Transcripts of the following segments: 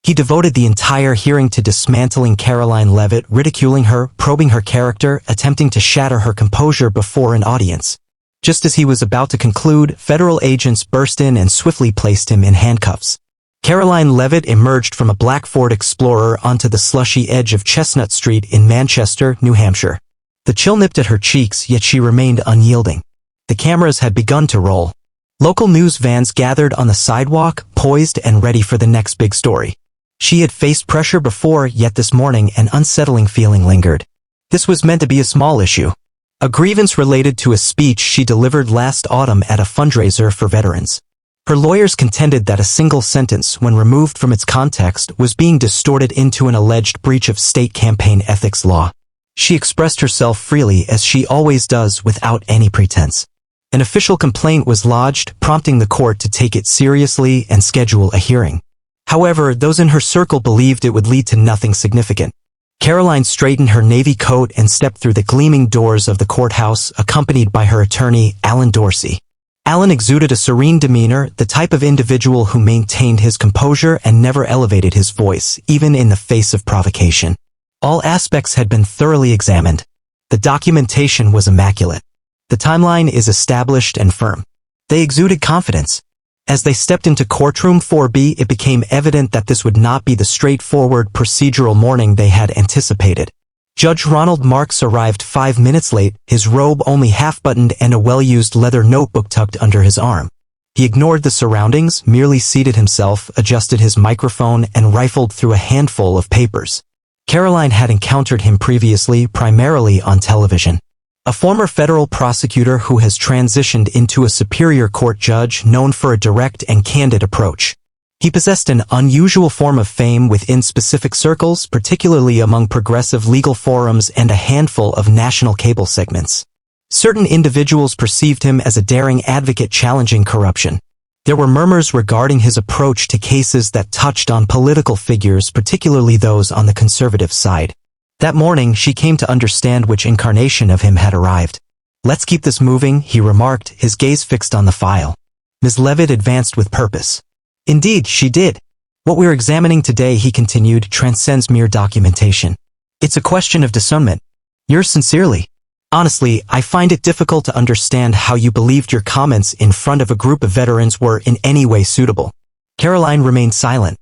He devoted the entire hearing to dismantling Karoline Leavitt, ridiculing her, probing her character, attempting to shatter her composure before an audience. Just as he was about to conclude, federal agents burst in and swiftly placed him in handcuffs. Karoline Leavitt emerged from a black Ford Explorer onto the slushy edge of Chestnut Street in Manchester, New Hampshire. The chill nipped at her cheeks, yet she remained unyielding. The cameras had begun to roll. Local news vans gathered on the sidewalk, poised and ready for the next big story. She had faced pressure before, yet this morning an unsettling feeling lingered. This was meant to be a small issue. A grievance related to a speech she delivered last autumn at a fundraiser for veterans. Her lawyers contended that a single sentence, when removed from its context, was being distorted into an alleged breach of state campaign ethics law. She expressed herself freely, as she always does, without any pretense. An official complaint was lodged, prompting the court to take it seriously and schedule a hearing. However, those in her circle believed it would lead to nothing significant. Karoline straightened her navy coat and stepped through the gleaming doors of the courthouse, accompanied by her attorney, Alan Dorsey. Alan exuded a serene demeanor, the type of individual who maintained his composure and never elevated his voice, even in the face of provocation. All aspects had been thoroughly examined. The documentation was immaculate. The timeline is established and firm. They exuded confidence. As they stepped into courtroom 4B, it became evident that this would not be the straightforward procedural morning they had anticipated. Judge Ronald Marks arrived 5 minutes late, his robe only half-buttoned and a well-used leather notebook tucked under his arm. He ignored the surroundings, merely seated himself, adjusted his microphone, and rifled through a handful of papers. Karoline had encountered him previously, primarily on television. A former federal prosecutor who has transitioned into a superior court judge known for a direct and candid approach. He possessed an unusual form of fame within specific circles, particularly among progressive legal forums and a handful of national cable segments. Certain individuals perceived him as a daring advocate challenging corruption. There were murmurs regarding his approach to cases that touched on political figures, particularly those on the conservative side. That morning, she came to understand which incarnation of him had arrived. "Let's keep this moving," he remarked, his gaze fixed on the file. Ms. Leavitt advanced with purpose. "Indeed, she did. What we're examining today," he continued, "transcends mere documentation. It's a question of discernment. Yours sincerely. Honestly, I find it difficult to understand how you believed your comments in front of a group of veterans were in any way suitable." Karoline remained silent.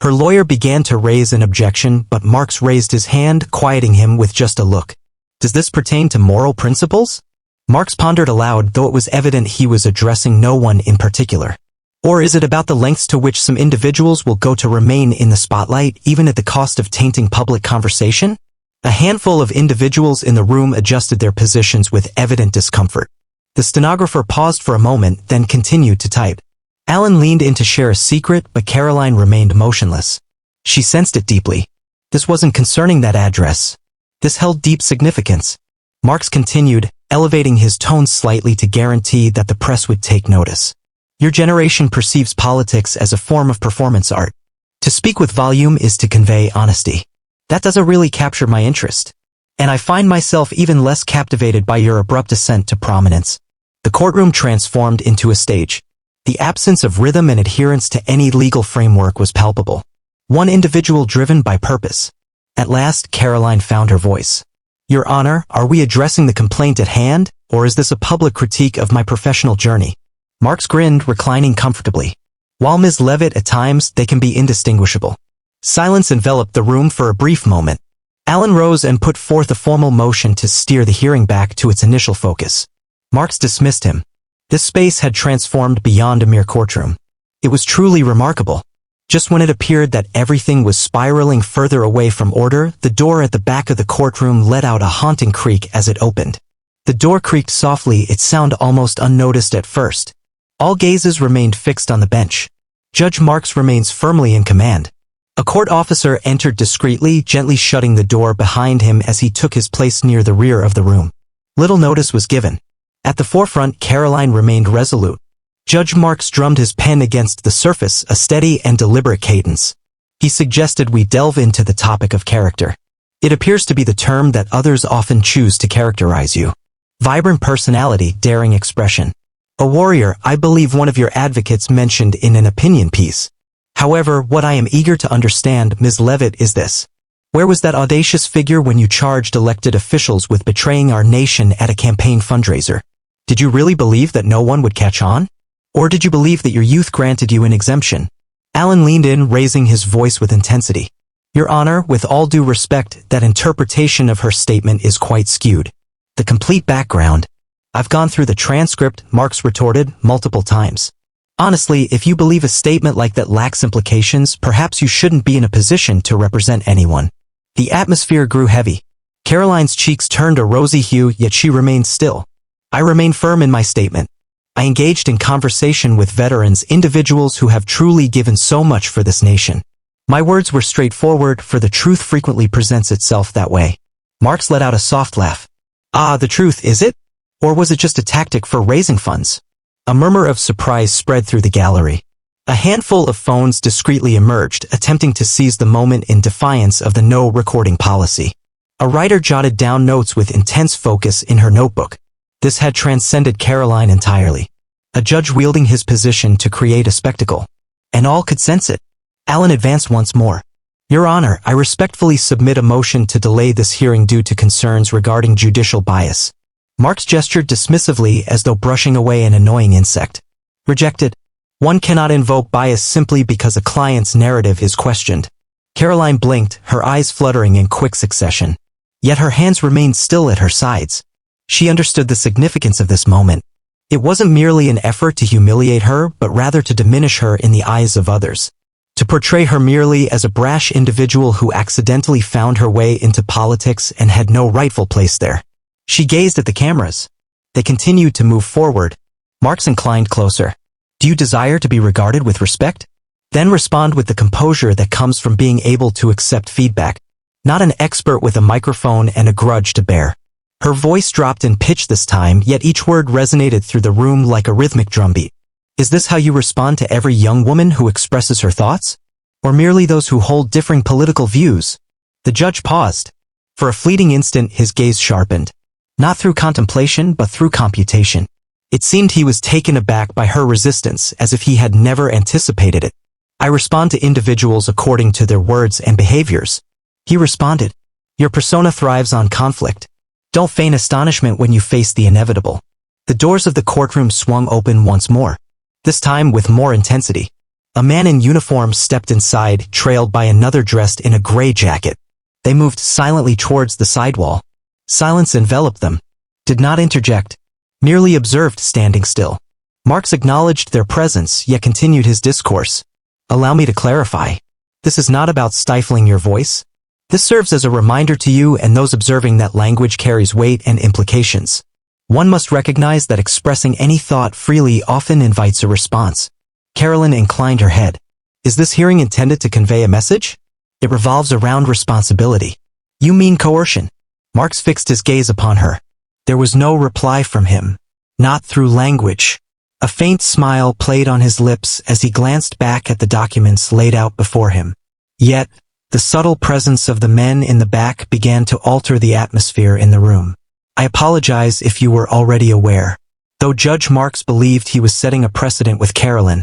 Her lawyer began to raise an objection, but Marks raised his hand, quieting him with just a look. "Does this pertain to moral principles?" Marks pondered aloud, though it was evident he was addressing no one in particular. "Or is it about the lengths to which some individuals will go to remain in the spotlight, even at the cost of tainting public conversation?" A handful of individuals in the room adjusted their positions with evident discomfort. The stenographer paused for a moment, then continued to type. Alan leaned in to share a secret, but Karoline remained motionless. She sensed it deeply. This wasn't concerning that address. This held deep significance. Marks continued, elevating his tone slightly to guarantee that the press would take notice. "Your generation perceives politics as a form of performance art. To speak with volume is to convey honesty. That doesn't really capture my interest. And I find myself even less captivated by your abrupt ascent to prominence." The courtroom transformed into a stage. The absence of rhythm and adherence to any legal framework was palpable. One individual driven by purpose. At last, Karoline found her voice. "Your Honor, are we addressing the complaint at hand, or is this a public critique of my professional journey?" Marks grinned, reclining comfortably. While Ms. Leavitt at times, they can be indistinguishable. Silence enveloped the room for a brief moment. Alan rose and put forth a formal motion to steer the hearing back to its initial focus. Marks dismissed him. This space had transformed beyond a mere courtroom. It was truly remarkable. Just when it appeared that everything was spiraling further away from order, the door at the back of the courtroom let out a haunting creak as it opened. The door creaked softly, its sound almost unnoticed at first. All gazes remained fixed on the bench. Judge Marks remains firmly in command. A court officer entered discreetly, gently shutting the door behind him as he took his place near the rear of the room. Little notice was given. At the forefront, Karoline remained resolute. Judge Marks drummed his pen against the surface, a steady and deliberate cadence. He suggested we delve into the topic of character. It appears to be the term that others often choose to characterize you. Vibrant personality, daring expression. A warrior, I believe one of your advocates mentioned in an opinion piece. However, what I am eager to understand, Ms. Leavitt, is this. Where was that audacious figure when you charged elected officials with betraying our nation at a campaign fundraiser? Did you really believe that no one would catch on? Or did you believe that your youth granted you an exemption? Alan leaned in, raising his voice with intensity. Your Honor, with all due respect, that interpretation of her statement is quite skewed. The complete background. I've gone through the transcript, Marks retorted, multiple times. Honestly, if you believe a statement like that lacks implications, perhaps you shouldn't be in a position to represent anyone. The atmosphere grew heavy. Karoline's cheeks turned a rosy hue, yet she remained still. I remained firm in my statement. I engaged in conversation with veterans, individuals who have truly given so much for this nation. My words were straightforward, for the truth frequently presents itself that way. Marks let out a soft laugh. Ah, the truth, is it? Or was it just a tactic for raising funds? A murmur of surprise spread through the gallery. A handful of phones discreetly emerged, attempting to seize the moment in defiance of the no recording policy. A writer jotted down notes with intense focus in her notebook. This had transcended Karoline entirely. A judge wielding his position to create a spectacle. And all could sense it. Alan advanced once more. Your Honor, I respectfully submit a motion to delay this hearing due to concerns regarding judicial bias. Marks gestured dismissively as though brushing away an annoying insect. Rejected. One cannot invoke bias simply because a client's narrative is questioned. Karoline blinked, her eyes fluttering in quick succession. Yet her hands remained still at her sides. She understood the significance of this moment. It wasn't merely an effort to humiliate her, but rather to diminish her in the eyes of others. To portray her merely as a brash individual who accidentally found her way into politics and had no rightful place there. She gazed at the cameras. They continued to move forward. Marks inclined closer. Do you desire to be regarded with respect? Then respond with the composure that comes from being able to accept feedback. Not an expert with a microphone and a grudge to bear. Her voice dropped in pitch this time, yet each word resonated through the room like a rhythmic drumbeat. Is this how you respond to every young woman who expresses her thoughts? Or merely those who hold differing political views? The judge paused. For a fleeting instant, his gaze sharpened. Not through contemplation, but through computation. It seemed he was taken aback by her resistance, as if he had never anticipated it. I respond to individuals according to their words and behaviors. He responded. Your persona thrives on conflict. Don't feign astonishment when you face the inevitable. The doors of the courtroom swung open once more. This time with more intensity. A man in uniform stepped inside, trailed by another dressed in a gray jacket. They moved silently towards the sidewall. Silence enveloped them. Did not interject. Merely observed, standing still. Marks acknowledged their presence, yet continued his discourse. Allow me to clarify. This is not about stifling your voice. This serves as a reminder to you and those observing that language carries weight and implications. One must recognize that expressing any thought freely often invites a response. Karoline inclined her head. Is this hearing intended to convey a message? It revolves around responsibility. You mean coercion? Marks fixed his gaze upon her. There was no reply from him. Not through language. A faint smile played on his lips as he glanced back at the documents laid out before him. Yet, the subtle presence of the men in the back began to alter the atmosphere in the room. I apologize if you were already aware. Though Judge Marks believed he was setting a precedent with Karoline,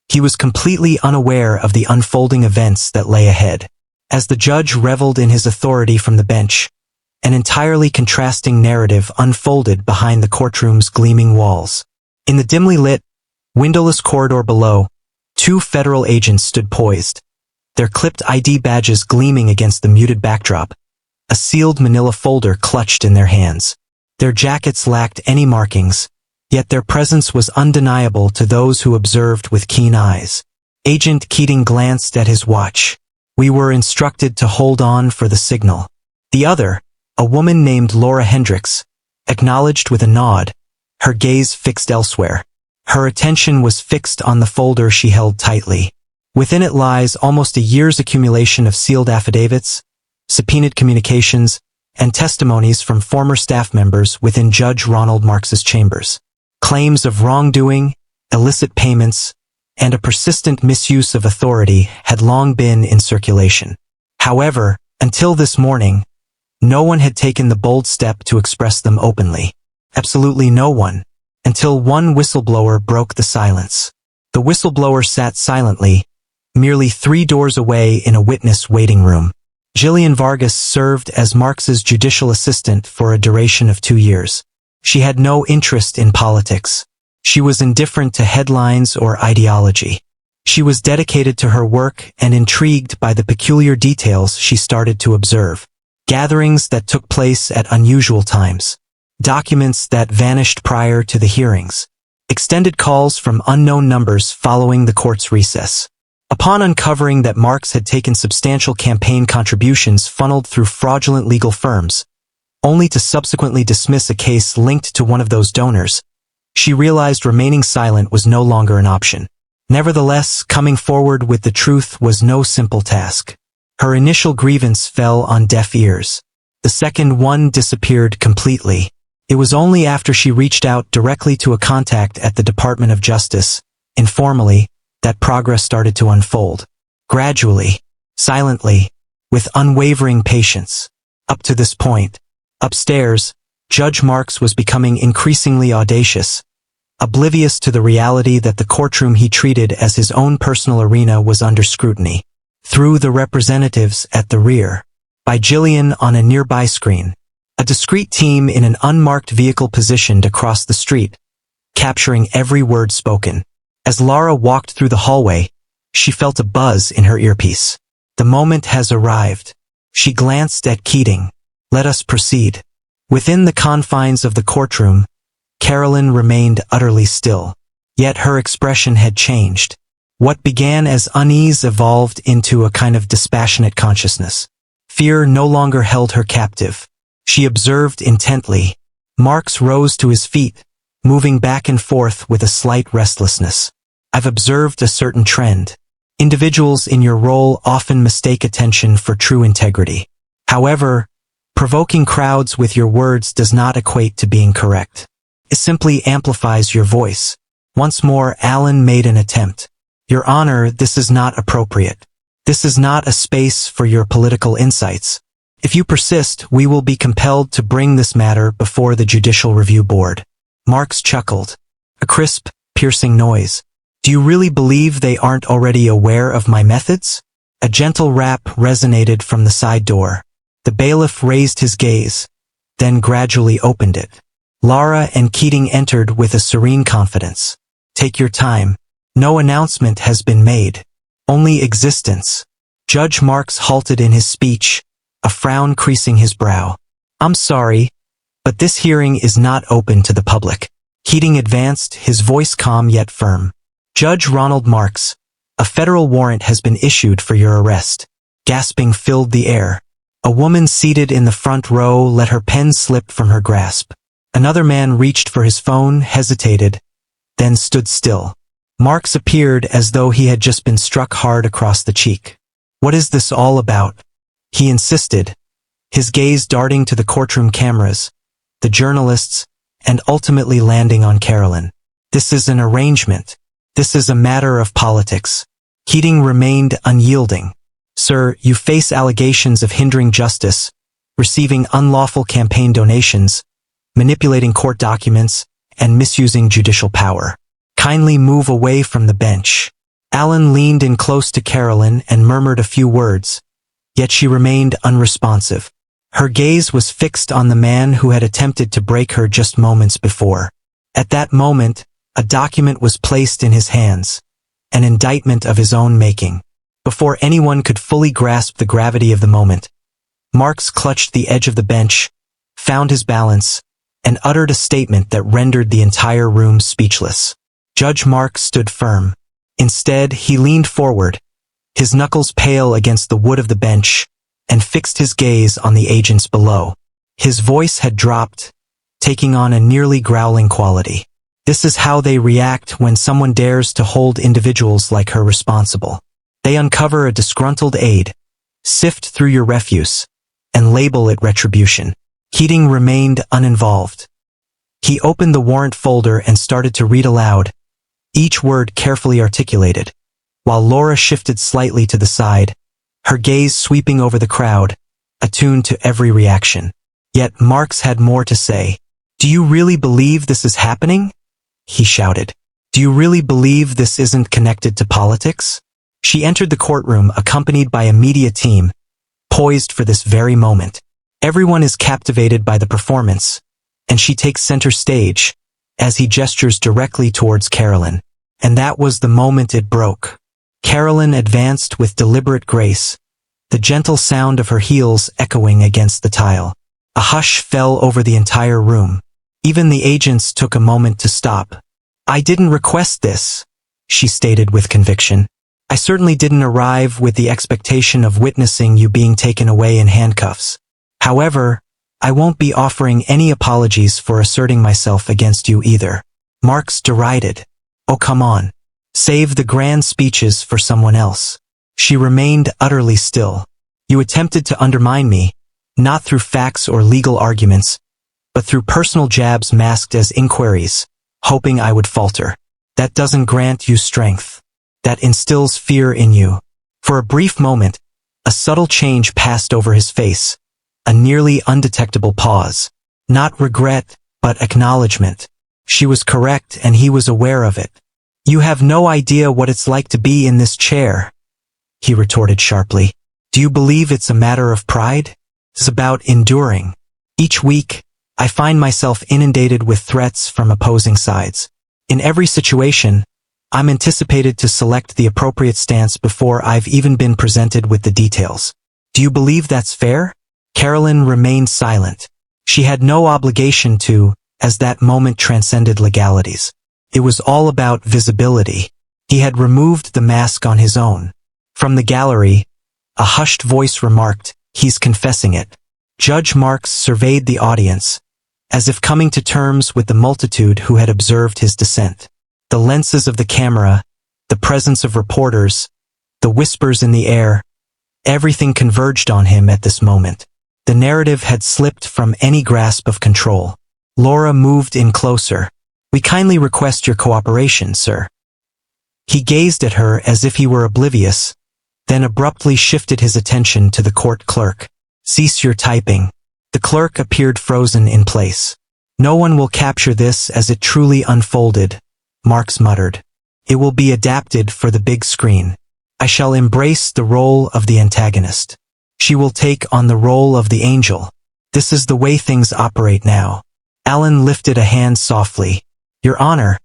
he was completely unaware of the unfolding events that lay ahead. As the judge reveled in his authority from the bench, an entirely contrasting narrative unfolded behind the courtroom's gleaming walls. In the dimly lit, windowless corridor below, 2 federal agents stood poised, their clipped ID badges gleaming against the muted backdrop, a sealed manila folder clutched in their hands. Their jackets lacked any markings, yet their presence was undeniable to those who observed with keen eyes. Agent Keating glanced at his watch. We were instructed to hold on for the signal. The other, a woman named Laura Hendricks, acknowledged with a nod, her gaze fixed elsewhere. Her attention was fixed on the folder she held tightly. Within it lies almost a year's accumulation of sealed affidavits, subpoenaed communications, and testimonies from former staff members within Judge Ronald Marks's chambers. Claims of wrongdoing, illicit payments, and a persistent misuse of authority had long been in circulation. However, until this morning, no one had taken the bold step to express them openly. Absolutely no one, until one whistleblower broke the silence. The whistleblower sat silently, merely 3 doors away in a witness waiting room. Jillian Vargas served as Marx's judicial assistant for a duration of 2 years. She had no interest in politics. She was indifferent to headlines or ideology. She was dedicated to her work and intrigued by the peculiar details she started to observe. Gatherings that took place at unusual times. Documents that vanished prior to the hearings. Extended calls from unknown numbers following the court's recess. Upon uncovering that Marx had taken substantial campaign contributions funneled through fraudulent legal firms, only to subsequently dismiss a case linked to one of those donors, she realized remaining silent was no longer an option. Nevertheless, coming forward with the truth was no simple task. Her initial grievance fell on deaf ears. The second one disappeared completely. It was only after she reached out directly to a contact at the Department of Justice, informally, that progress started to unfold. Gradually, silently, with unwavering patience. Up to this point, upstairs, Judge Marx was becoming increasingly audacious, oblivious to the reality that the courtroom he treated as his own personal arena was under scrutiny. Through the representatives at the rear, by Jillian on a nearby screen, a discreet team in an unmarked vehicle positioned across the street, capturing every word spoken. As Lara walked through the hallway, she felt a buzz in her earpiece. The moment has arrived. She glanced at Keating. Let us proceed. Within the confines of the courtroom, Karoline remained utterly still. Yet her expression had changed. What began as unease evolved into a kind of dispassionate consciousness. Fear no longer held her captive. She observed intently. Marx rose to his feet, moving back and forth with a slight restlessness. I've observed a certain trend. Individuals in your role often mistake attention for true integrity. However, provoking crowds with your words does not equate to being correct. It simply amplifies your voice. Once more, Alan made an attempt. Your Honor, this is not appropriate. This is not a space for your political insights. If you persist, we will be compelled to bring this matter before the Judicial Review Board. Marx chuckled. A crisp, piercing noise. Do you really believe they aren't already aware of my methods? A gentle rap resonated from the side door. The bailiff raised his gaze, then gradually opened it. Lara and Keating entered with a serene confidence. Take your time. No announcement has been made. Only existence. Judge Marx halted in his speech, a frown creasing his brow. I'm sorry, but this hearing is not open to the public. Keating advanced, his voice calm yet firm. Judge Ronald Marx, a federal warrant has been issued for your arrest. Gasping filled the air. A woman seated in the front row let her pen slip from her grasp. Another man reached for his phone, hesitated, then stood still. Marx appeared as though he had just been struck hard across the cheek. What is this all about? He insisted, his gaze darting to the courtroom cameras, the journalists, and ultimately landing on Karoline. This is an arrangement. This is a matter of politics. Keating remained unyielding. Sir, you face allegations of hindering justice, receiving unlawful campaign donations, manipulating court documents, and misusing judicial power. Kindly move away from the bench. Alan leaned in close to Karoline and murmured a few words, yet she remained unresponsive. Her gaze was fixed on the man who had attempted to break her just moments before. At that moment, a document was placed in his hands, an indictment of his own making. Before anyone could fully grasp the gravity of the moment, Marx clutched the edge of the bench, found his balance, and uttered a statement that rendered the entire room speechless. Judge Marx stood firm. Instead, he leaned forward, his knuckles pale against the wood of the bench, and fixed his gaze on the agents below. His voice had dropped, taking on a nearly growling quality. This is how they react when someone dares to hold individuals like her responsible. They uncover a disgruntled aide, sift through your refuse, and label it retribution. Keating remained uninvolved. He opened the warrant folder and started to read aloud, each word carefully articulated, while Laura shifted slightly to the side, her gaze sweeping over the crowd, attuned to every reaction. Yet Marx had more to say. Do you really believe this is happening? He shouted. Do you really believe this isn't connected to politics? She entered the courtroom accompanied by a media team, poised for this very moment. Everyone is captivated by the performance, and she takes center stage as he gestures directly towards Karoline. And that was the moment it broke. Karoline advanced with deliberate grace, the gentle sound of her heels echoing against the tile. A hush fell over the entire room. Even the agents took a moment to stop. "I didn't request this," she stated with conviction. "I certainly didn't arrive with the expectation of witnessing you being taken away in handcuffs. However, I won't be offering any apologies for asserting myself against you either." Marks derided. "Oh, come on. Save the grand speeches for someone else." She remained utterly still. "You attempted to undermine me, not through facts or legal arguments, but through personal jabs masked as inquiries, hoping I would falter. That doesn't grant you strength. That instills fear in you." For a brief moment, a subtle change passed over his face, a nearly undetectable pause. Not regret, but acknowledgement. She was correct and he was aware of it. "You have no idea what it's like to be in this chair," he retorted sharply. "Do you believe it's a matter of pride? It's about enduring. Each week, I find myself inundated with threats from opposing sides. In every situation, I'm anticipated to select the appropriate stance before I've even been presented with the details. Do you believe that's fair?" Karoline remained silent. She had no obligation to, as that moment transcended legalities. It was all about visibility. He had removed the mask on his own. From the gallery, a hushed voice remarked, "He's confessing it." Judge Marks surveyed the audience, as if coming to terms with the multitude who had observed his descent. The lenses of the camera, the presence of reporters, the whispers in the air, everything converged on him at this moment. The narrative had slipped from any grasp of control. Laura moved in closer. "We kindly request your cooperation, sir." He gazed at her as if he were oblivious, then abruptly shifted his attention to the court clerk. "Cease your typing." The clerk appeared frozen in place. "No one will capture this as it truly unfolded," Marks muttered. "It will be adapted for the big screen. I shall embrace the role of the antagonist. She will take on the role of the angel. This is the way things operate now." Alan lifted a hand softly. "Your Honor,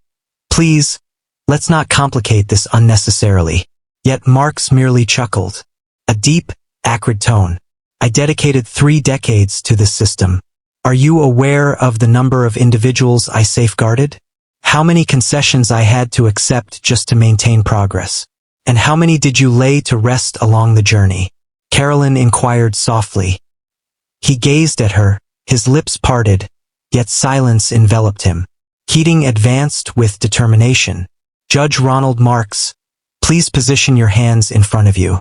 please, let's not complicate this unnecessarily." Yet Marks merely chuckled. A deep, acrid tone. "I dedicated 3 decades to this system. Are you aware of the number of individuals I safeguarded? How many concessions I had to accept just to maintain progress? And how many did you lay to rest along the journey?" Karoline inquired softly. He gazed at her, his lips parted, yet silence enveloped him. Keating advanced with determination. "Judge Ronald Marks, please position your hands in front of you."